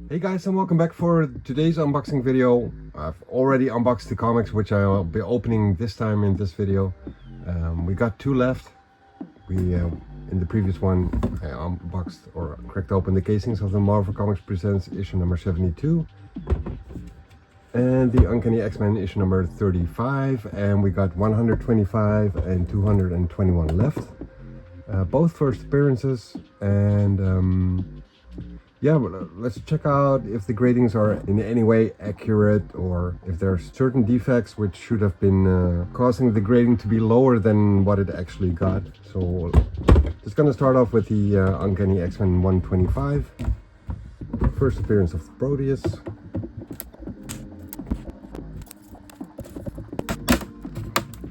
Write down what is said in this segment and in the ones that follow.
Hey guys, and welcome back for today's unboxing video. I've already unboxed the comics, which I'll be opening this time in this video. We got two left. In the previous one I unboxed or cracked open the casings of the Marvel Comics Presents issue number 72 and the Uncanny X-Men issue number 35, and we got 125 and 221 left. Both first appearances, and yeah, well, let's check out if the gradings are in any way accurate, or if there are certain defects which should have been causing the grading to be lower than what it actually got. So just gonna start off with the Uncanny X-Men 125, first appearance of the Broadest.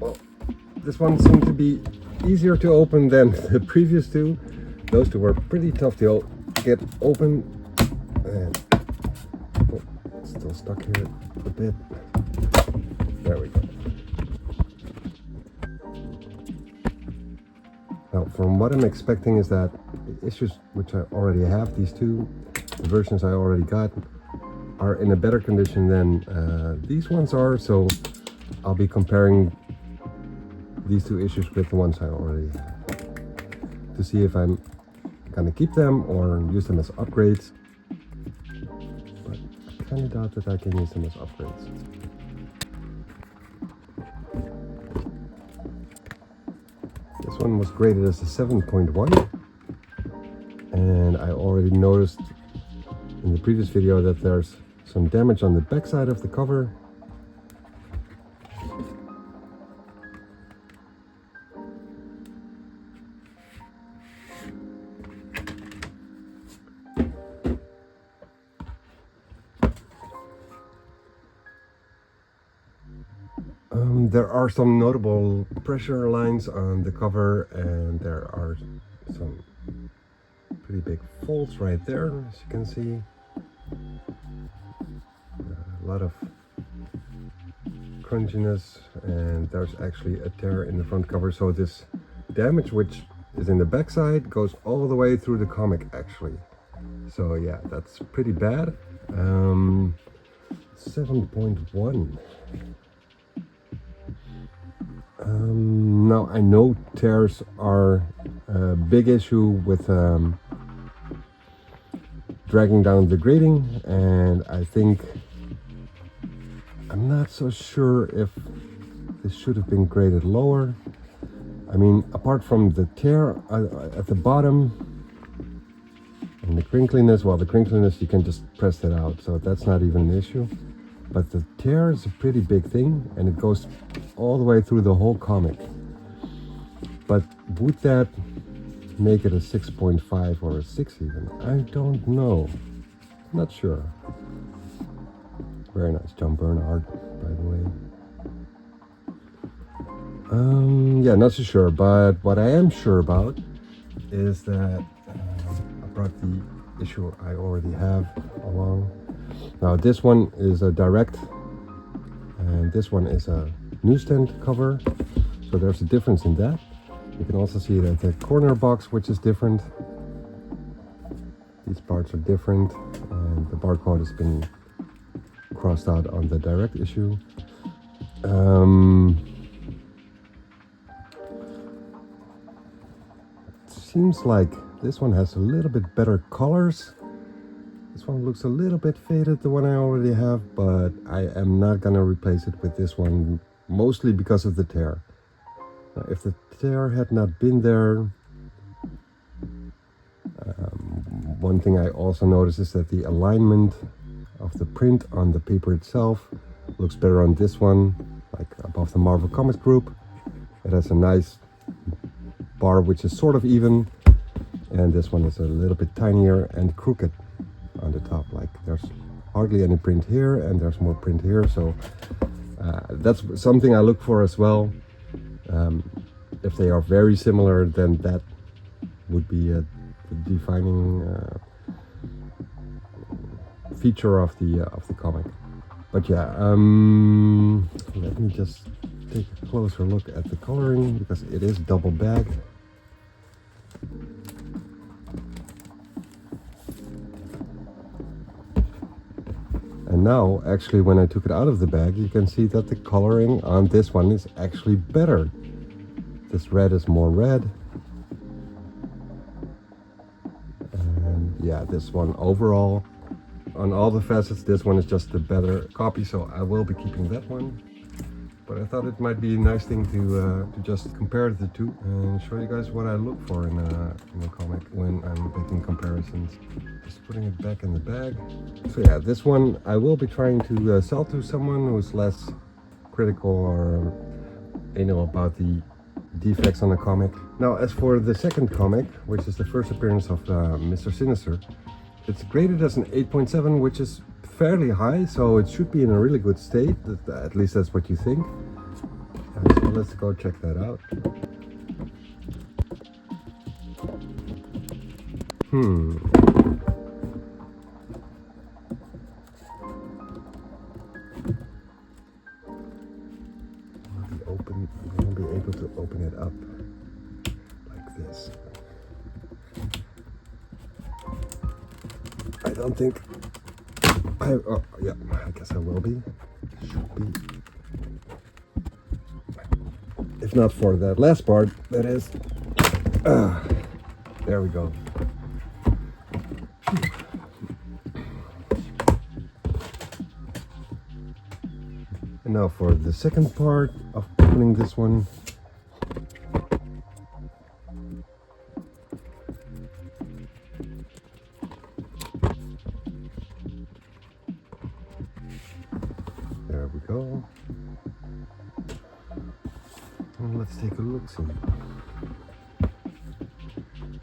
Well, this one seemed to be easier to open than the previous two. Those two were pretty tough to get open, and oh, it's still stuck here a bit. There we go. Now, from what I'm expecting is that the issues which I already have, these two, the versions I already got, are in a better condition than these ones are, so I'll be comparing these two issues with the ones I already have to see if I'm gonna keep them or use them as upgrades, but I kind of doubt that I can use them as upgrades. This one was graded as a 7.1, and I already noticed in the previous video that there's some damage on the back side of the cover. There are some notable pressure lines on the cover, and there are some pretty big folds right there, as you can see. A lot of crunchiness, and there's actually a tear in the front cover, so this damage which is in the back side goes all the way through the comic actually. So yeah, that's pretty bad. 7.1. Now I know tears are a big issue with dragging down the grading, and I think I'm not so sure if this should have been graded lower. I mean, apart from the tear at the bottom and the crinkliness, well, the crinkliness you can just press it out, so that's not even an issue. But the tear is a pretty big thing, and it goes all the way through the whole comic. But would that make it a 6.5 or a 6 even? I don't know. Not sure. Very nice John Byrne art, by the way. Yeah, not so sure. But what I am sure about is that I brought the issue I already have along. Now this one is a direct, and this one is a newsstand cover, so there's a difference in that. You can also see that the corner box, which is different. These parts are different, and the barcode has been crossed out on the direct issue. It seems like this one has a little bit better colors. This one looks a little bit faded, the one I already have, but I am not gonna replace it with this one, mostly because of the tear. Now, if the tear had not been there, one thing I also noticed is that the alignment of the print on the paper itself looks better on this one, like above the Marvel Comics group. It has a nice bar which is sort of even, and this one is a little bit tinier and crooked on the top. Like there's hardly any print here, and there's more print here, so that's something I look for as well. If they are very similar, then that would be a defining feature of the comic. But yeah, let me just take a closer look at the coloring, because it is double bagged. And now, actually, when I took it out of the bag, you can see that the coloring on this one is actually better. This red is more red. And yeah, this one overall, on all the facets, this one is just the better copy, so I will be keeping that one. But I thought it might be a nice thing to just compare the two and show you guys what I look for in a comic when I'm making comparisons. Just putting it back in the bag. So yeah, this one I will be trying to sell to someone who's less critical or about the defects on the comic. Now, as for the second comic, which is the first appearance of Mr. Sinister, it's graded as an 8.7, which is fairly high, so it should be in a really good state. At least that's what you think. So let's go check that out. I'm going to be able to open it up like this. I don't think oh yeah, I guess I will be. Should be. If not for that last part, that is. There we go. And now for the second part of opening this one. There we go. And let's take a look. See.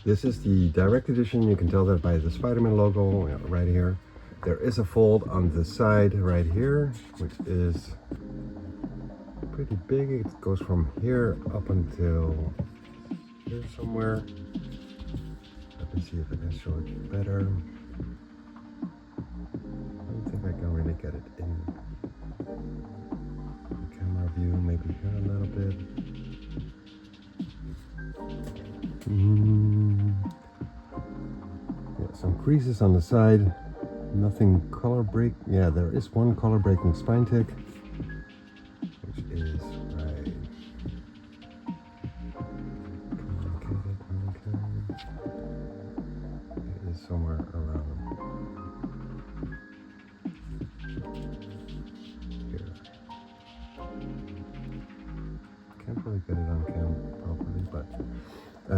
This is the direct edition. You can tell that by the Spider-Man logo right here. There is a fold on the side right here, which is pretty big. It goes from here up until here somewhere. Let me see if I can show it better. I don't think I can really get it in the camera view. Maybe here a little bit. Yeah, some creases on the side. Nothing color break. Yeah, there is one color breaking spine tick, which is right. It is somewhere around here. Can't really get it on cam properly, but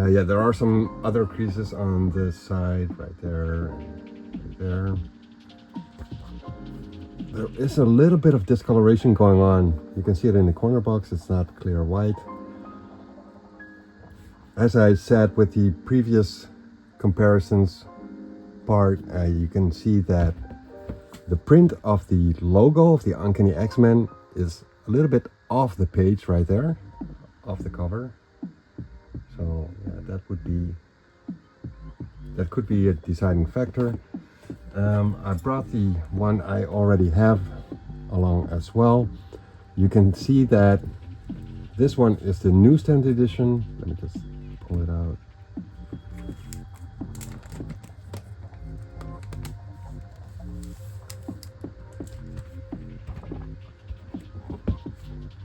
yeah, there are some other creases on this side, right there, right there. There is a little bit of discoloration going on. You can see it in the corner box. It's not clear white. As I said with the previous comparisons part, you can see that the print of the logo of the Uncanny X-Men is a little bit off the page right there, off the cover. So yeah, that could be a deciding factor. I brought the one I already have along as well. You can see that this one is the newsstand edition. Let me just pull it out.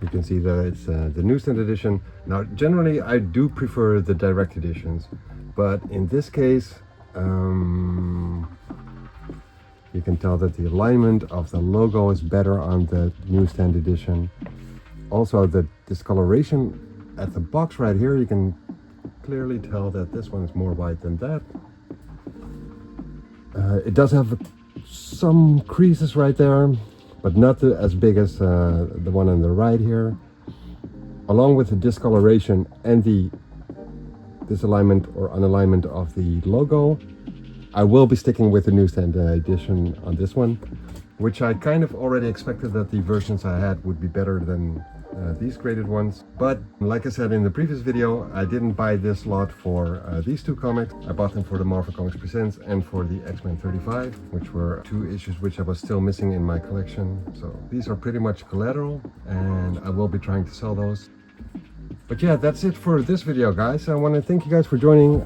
You can see that it's the newsstand edition. Now, generally, I do prefer the direct editions, but in this case, you can tell that the alignment of the logo is better on the newsstand edition. Also, the discoloration at the box right here, you can clearly tell that this one is more white than that. It does have some creases right there, but not as big as the one on the right here. Along with the discoloration and the disalignment or unalignment of the logo, I will be sticking with the newsstand edition on this one, which I kind of already expected that the versions I had would be better than these graded ones. But like I said in the previous video, I didn't buy this lot for these two comics. I bought them for the Marvel Comics Presents and for the X-Men 35, which were two issues which I was still missing in my collection. So these are pretty much collateral, and I will be trying to sell those. But yeah, that's it for this video, guys. I want to thank you guys for joining.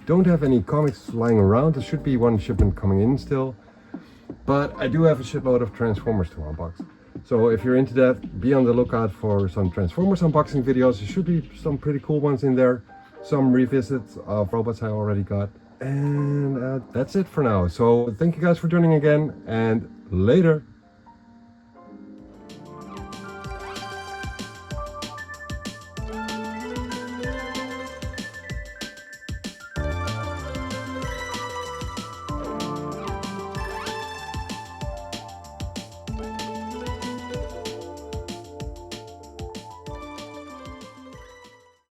Don't have any comics lying around. There should be one shipment coming in still. But I do have a shitload of Transformers to unbox. So if you're into that, be on the lookout for some Transformers unboxing videos. There should be some pretty cool ones in there. Some revisits of robots I already got. And that's it for now. So thank you guys for joining again, and later.